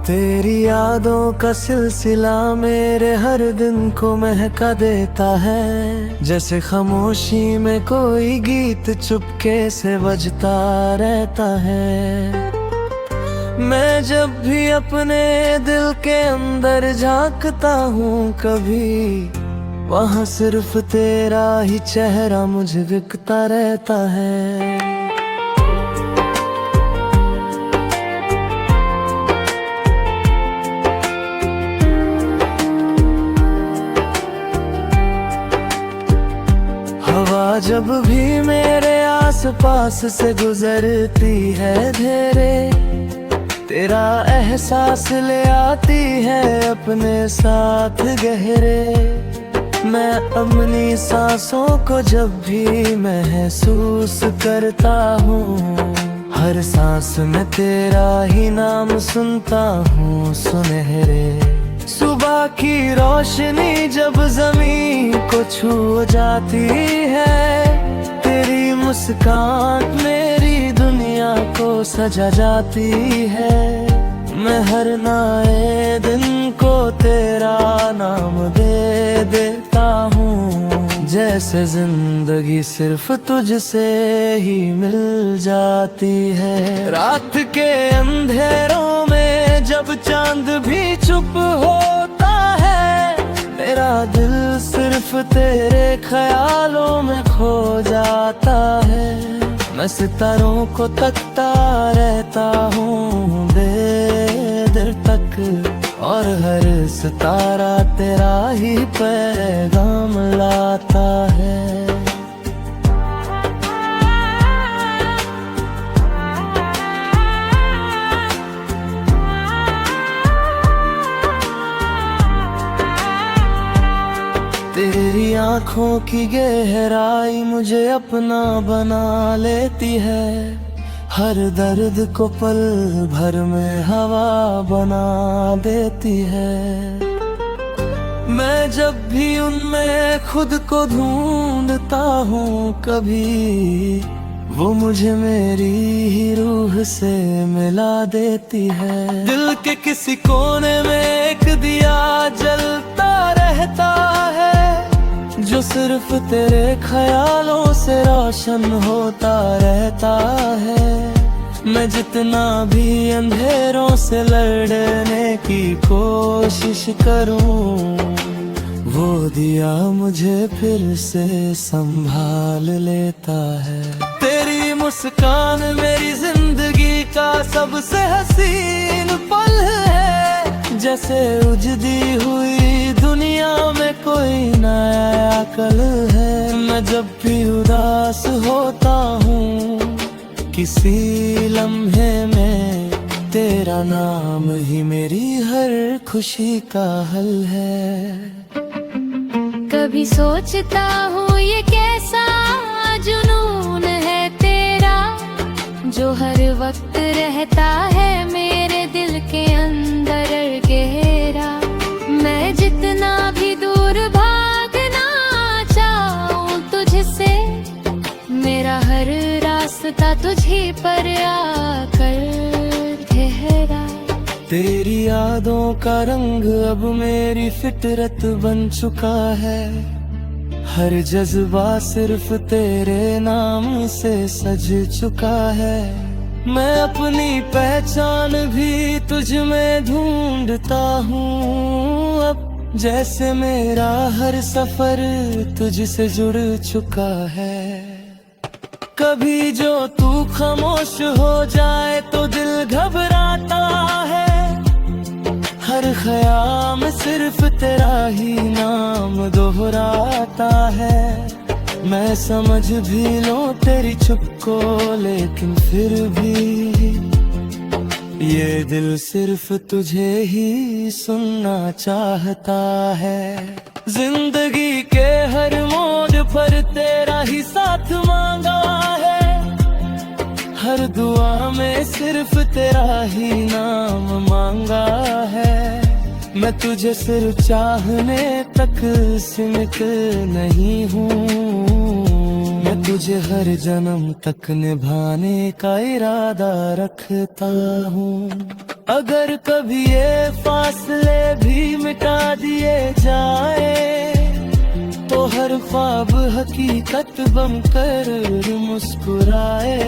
तेरी यादों का सिलसिला मेरे हर दिन को महका देता है। जैसे खामोशी में कोई गीत चुपके से बजता रहता है। मैं जब भी अपने दिल के अंदर झांकता हूँ कभी, वहाँ सिर्फ तेरा ही चेहरा मुझे दिखता रहता है। हवा जब भी मेरे आसपास से गुजरती है धीरे, तेरा एहसास ले आती है अपने साथ गहरे। मैं अपनी सांसों को जब भी महसूस करता हूँ, हर सांस में तेरा ही नाम सुनता हूँ सुनहरे। सुबह की रोशनी जब जमीन को छू जाती है, तेरी मुस्कान मेरी दुनिया को सजा जाती है। मैं हर नए दिन को तेरा नाम दे देता हूँ, जैसे जिंदगी सिर्फ तुझसे ही मिल जाती है। रात के अंधेरों में जब चांद भी चुप होता है, मेरा दिल सिर्फ तेरे ख्यालों में खो जाता है। मैं सितारों को तकता रहता हूँ देर तक, और हर सितारा तेरा ही पैगाम लाता है। तेरी आँखों की गहराई मुझे अपना बना लेती है। हर दर्द को पल भर में हवा बना देती है। मैं जब भी उनमें खुद को ढूंढता हूँ कभी, वो मुझे मेरी ही रूह से मिला देती है। दिल के किसी कोने में एक दिया जलता रहता है, जो सिर्फ तेरे ख्यालों से रोशन होता रहता है। मैं जितना भी अंधेरों से लड़ने की कोशिश करूं, वो दिया मुझे फिर से संभाल लेता है। तेरी मुस्कान मेरी जिंदगी का सबसे हसीन पल है, जैसे उजड़ी हुई दुनिया में कोई नया कल है। मैं जब भी उदास होता हूँ किसी लम्हे में, तेरा नाम ही मेरी हर खुशी का हल है। कभी सोचता हूँ ये कैसा जुनून है तेरा, जो हर वक्त रहता है मेरे दिल के अंदर गहरा। मैं जितना भी दूर भागना चाहूँ तुझसे, मेरा हर रास्ता तुझी पर आकर ठहरा। तेरी यादों का रंग अब मेरी फितरत बन चुका है। हर जज्बा सिर्फ तेरे नाम से सज चुका है। मैं अपनी पहचान भी तुझ में ढूंढता हूँ अब, जैसे मेरा हर सफर तुझसे जुड़ चुका है। कभी जो तू खामोश हो जाए तो दिल घबराता है। हर ख्याल सिर्फ तेरा ही नाम दोहराता है। मैं समझ भी लूं तेरी चुप को, लेकिन फिर भी ये दिल सिर्फ तुझे ही सुनना चाहता है। जिंदगी के हर मोड़ पर तेरा ही साथ मांगा है। हर दुआ में सिर्फ तेरा ही नाम मांगा है। मैं तुझे सिर्फ चाहने तक सीमित नहीं हूँ, मैं तुझे हर जन्म तक निभाने का इरादा रखता हूँ। अगर कभी ये फासले भी मिटा दिए जाए तो हर ख्वाब हकीकत बनकर मुस्कुराए।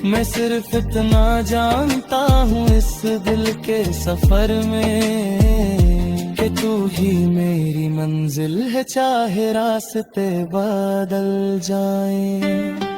मैं सिर्फ इतना जानता हूँ इस दिल के सफर में कि तू ही मेरी मंजिल है, चाहे रास्ते बदल जाएं।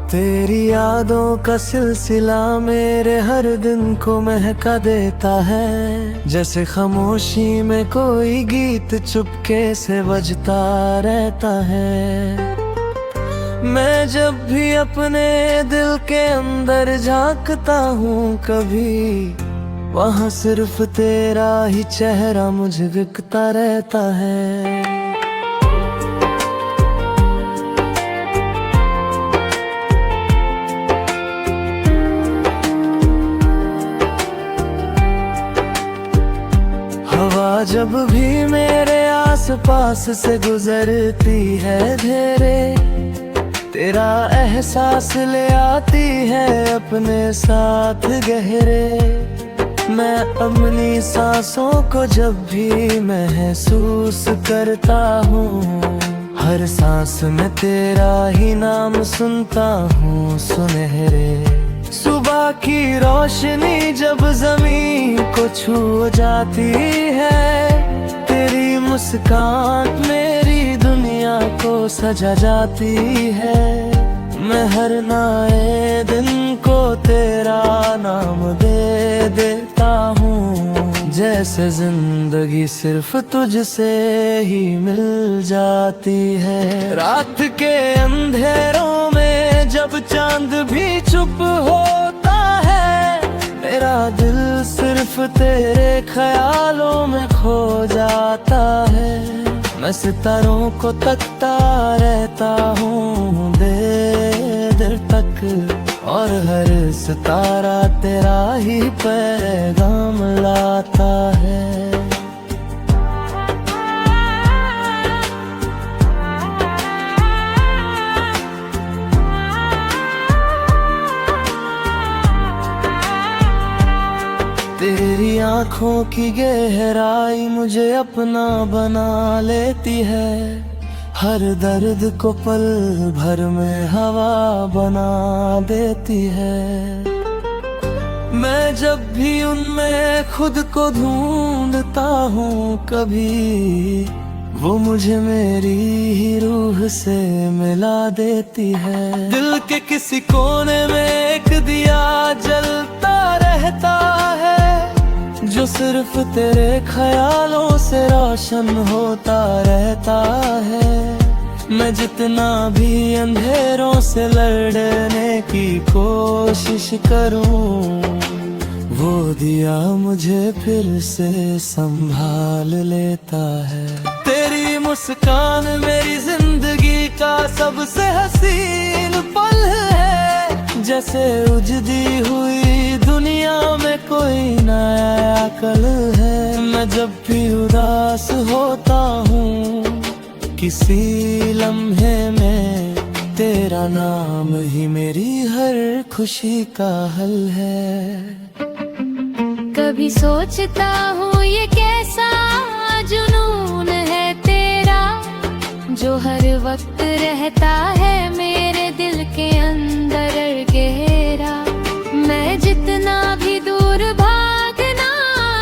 तेरी यादों का सिलसिला मेरे हर दिन को महका देता है। जैसे खामोशी में कोई गीत चुपके से बजता रहता है। मैं जब भी अपने दिल के अंदर झांकता हूँ कभी, वहाँ सिर्फ तेरा ही चेहरा मुझे दिखता रहता है। जब भी मेरे आसपास से गुजरती है धीरे, तेरा एहसास ले आती है अपने साथ गहरे। मैं अपनी सांसों को जब भी महसूस करता हूँ, हर सांस में तेरा ही नाम सुनता हूँ सुनहरे। सुबह की रोशनी जब जमीन को छू जाती है, तेरी मुस्कान मेरी दुनिया को सजा जाती है। मैं हर नए दिन को तेरा नाम दे देता हूँ, जैसे जिंदगी सिर्फ तुझसे ही मिल जाती है। रात के अंधेरों में जब चांद भी चुप होता है, मेरा दिल सिर्फ तेरे ख्यालों में खो जाता है। मैं सितारों को तकता रहता हूँ देर तक, और हर सितारा तेरा ही पैगाम लाता है। तेरी आँखों की गहराई मुझे अपना बना लेती है। हर दर्द को पल भर में हवा बना देती है। मैं जब भी उनमें खुद को ढूंढता हूँ कभी, वो मुझे मेरी ही रूह से मिला देती है। दिल के किसी कोने में एक दिया जलता रहता है, जो सिर्फ तेरे ख्यालों से रोशन होता रहता है। मैं जितना भी अंधेरों से लड़ने की कोशिश करूं, वो दिया मुझे फिर से संभाल लेता है। तेरी मुस्कान मेरी जिंदगी का सबसे हसीन पल है, जैसे उजड़ी हुई दुनिया में कोई नया कल है। मैं जब भी उदास होता हूँ किसी लम्हे में, तेरा नाम ही मेरी हर खुशी का हल है। कभी सोचता हूँ ये कैसा जुनून है तेरा, जो हर वक्त रहता है मेरे दिल के अंदर गहरा। मैं जितना भी दूर भागना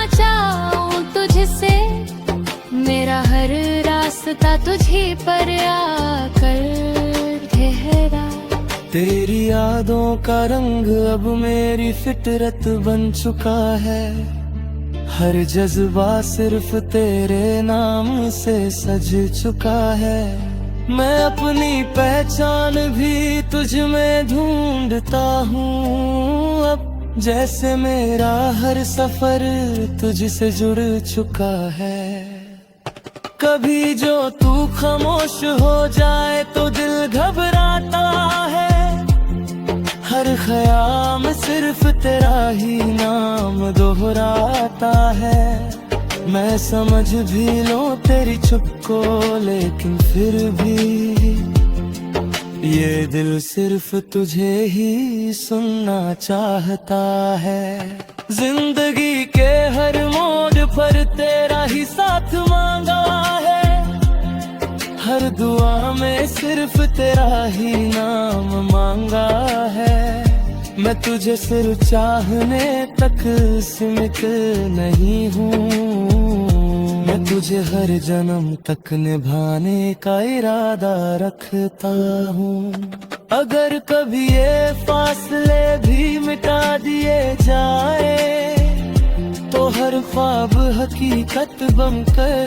चाहूँ तुझसे, मेरा हर रास्ता तुझी पर आकर ठहरा। तेरी यादों का रंग अब मेरी फितरत बन चुका है। हर जज्बा सिर्फ तेरे नाम से सज चुका है। मैं अपनी पहचान भी तुझ में ढूंढता हूँ अब, जैसे मेरा हर सफर तुझसे जुड़ चुका है। कभी जो तू खामोश हो जाए तो दिल घबराता है, हर ख्याल सिर्फ तेरा ही नाम दोहराता है। मैं समझ भी लूं तेरी चुप को, लेकिन फिर भी ये दिल सिर्फ तुझे ही सुनना चाहता है। जिंदगी के हर मोड़ पर तेरा ही साथ मांगा है, हर दुआ में सिर्फ तेरा ही नाम मांगा है। मैं तुझे सिर्फ चाहने तक सीमित नहीं हूँ, मैं तुझे हर जन्म तक निभाने का इरादा रखता हूँ। अगर कभी ये फासले भी मिटा दिए जाए, तो हर ख्वाब हकीकत बनकर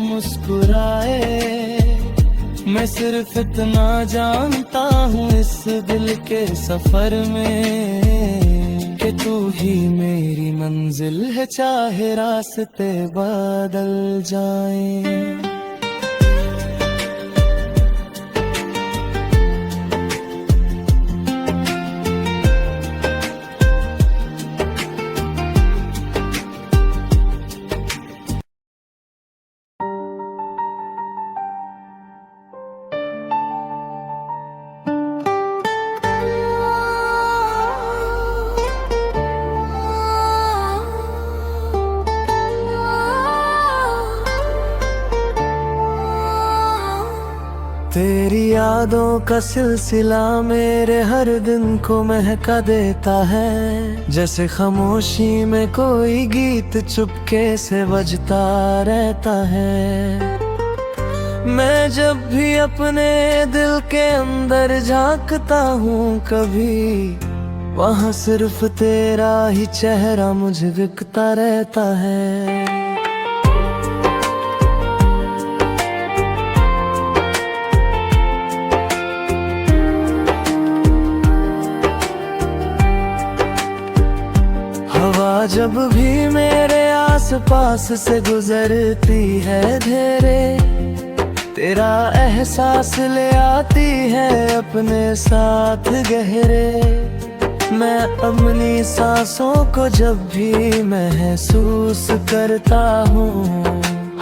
मुस्कुराए। मैं सिर्फ इतना जानता हूँ इस दिल के सफर में, कि तू ही मेरी मंजिल है, चाहे रास्ते बदल जाएं। तेरी यादों का सिलसिला मेरे हर दिन को महका देता है, जैसे खामोशी में कोई गीत चुपके से बजता रहता है। मैं जब भी अपने दिल के अंदर झांकता हूँ कभी, वहाँ सिर्फ तेरा ही चेहरा मुझे दिखता रहता है। हवा जब भी मेरे आसपास से गुजरती है धीरे, तेरा एहसास ले आती है अपने साथ गहरे। मैं अपनी सांसों को जब भी महसूस करता हूँ,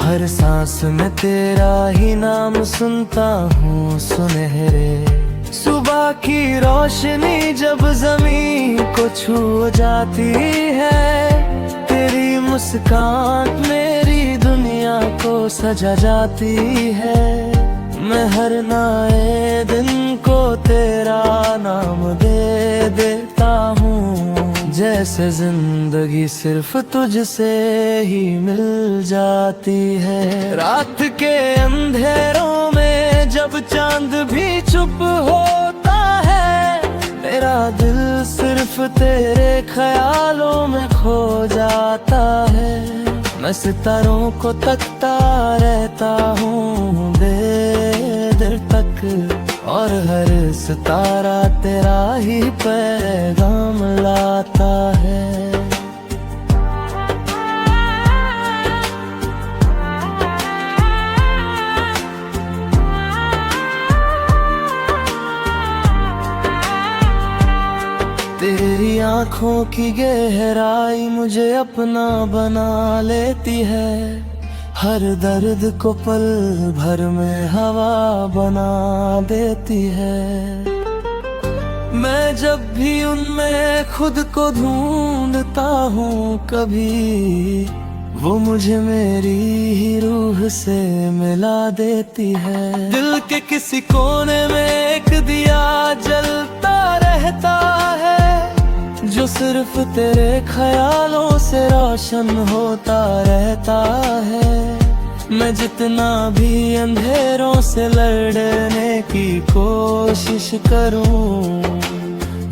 हर सांस में तेरा ही नाम सुनता हूँ सुनहरे। सुबह की रोशनी जब जमीन को छू जाती है, तेरी मुस्कान मेरी दुनिया को सजा जाती है। मैं हर नए दिन को तेरा नाम दे देता हूँ, जैसे जिंदगी सिर्फ तुझसे ही मिल जाती है। रात के अंधेरों में जब चांद भी चुप होता है, मेरा दिल सिर्फ तेरे ख्यालों में खो जाता है। मैं सितारों को तकता रहता हूँ देर तक, और हर सितारा तेरा ही पैगाम लाता है। तेरी आँखों की गहराई मुझे अपना बना लेती है, हर दर्द को पल भर में हवा बना देती है। मैं जब भी उनमें खुद को ढूंढता हूँ कभी, वो मुझे मेरी ही रूह से मिला देती है। दिल के किसी कोने में एक दिया जलता रहता है, जो सिर्फ तेरे ख्यालों से रोशन होता रहता है। मैं जितना भी अंधेरों से लड़ने की कोशिश करूं,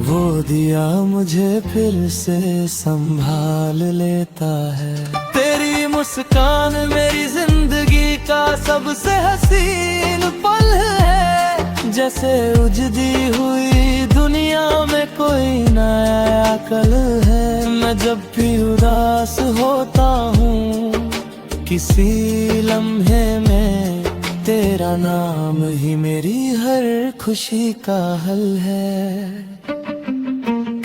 वो दिया मुझे फिर से संभाल लेता है। तेरी मुस्कान मेरी जिंदगी का सबसे हसीन पल है। जैसे उजड़ी हुई दुनिया में कोई नया कल है। मैं जब भी उदास होता हूँ किसी लम्हे में, तेरा नाम ही मेरी हर खुशी का हल है।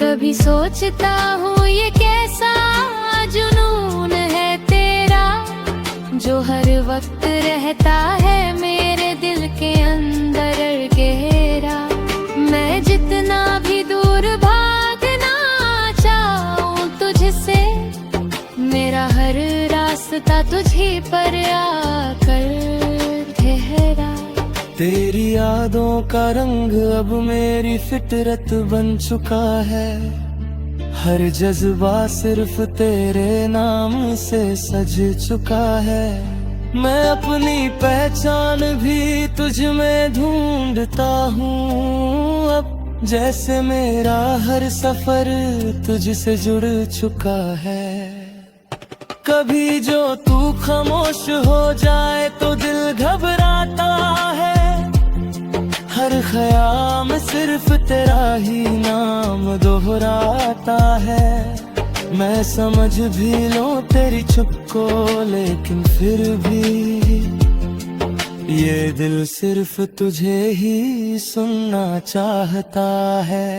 कभी सोचता हूँ ये कैसा जुनून है तेरा, जो हर वक्त रहता है मेरे दिल के अंदर गहरा। मैं जितना भी दूर भागना चाहूँ तुझसे, मेरा हर रास्ता तुझी पर आकर ठहरा। तेरी यादों का रंग अब मेरी फितरत बन चुका है। हर जज्बा सिर्फ तेरे नाम से सज चुका है। मैं अपनी पहचान भी तुझ में ढूंढता हूँ अब, जैसे मेरा हर सफर तुझसे जुड़ चुका है। कभी जो तू खामोश हो जाए तो दिल घबराता है। हर ख्याल सिर्फ तेरा ही नाम दोहराता है। मैं समझ भी लूं तेरी चुप को, लेकिन फिर भी ये दिल सिर्फ तुझे ही सुनना चाहता है।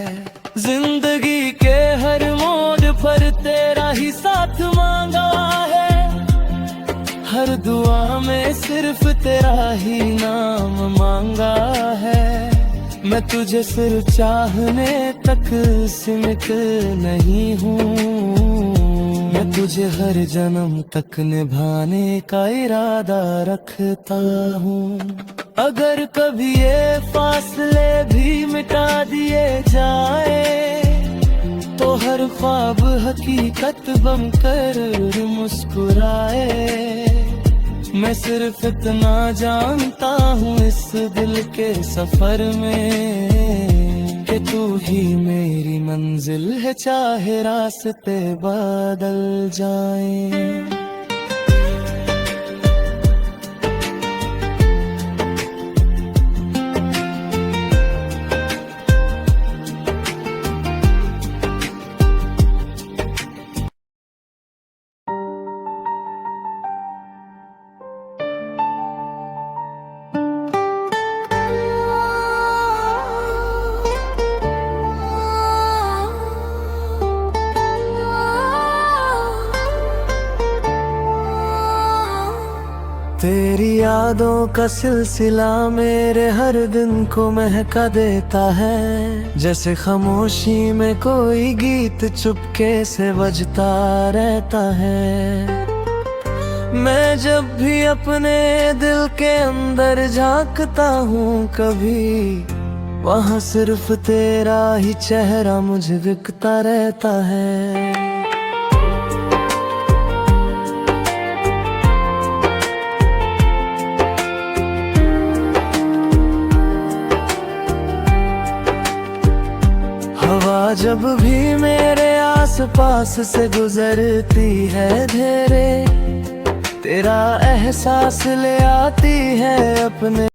जिंदगी के हर मोड़ पर तेरा ही साथ मांगा है। हर दुआ में सिर्फ तेरा ही नाम मांगा है। मैं तुझे सिर्फ चाहने तक सीमित नहीं हूँ। मैं तुझे हर जन्म तक निभाने का इरादा रखता हूँ। अगर कभी ये फासले भी मिटा दिए जाए, तो हर ख्वाब हकीकत बनकर मुस्कुराए। मैं सिर्फ इतना जानता हूँ इस दिल के सफर में, कि तू ही मेरी मंजिल है, चाहे रास्ते बदल जाएं। तेरी यादों का सिलसिला मेरे हर दिन को महका देता है। जैसे खामोशी में कोई गीत चुपके से बजता रहता है। मैं जब भी अपने दिल के अंदर झांकता हूँ कभी, वहाँ सिर्फ तेरा ही चेहरा मुझे दिखता रहता है। हवा जब भी मेरे आसपास से गुजरती है धीरे, तेरा एहसास ले आती है अपने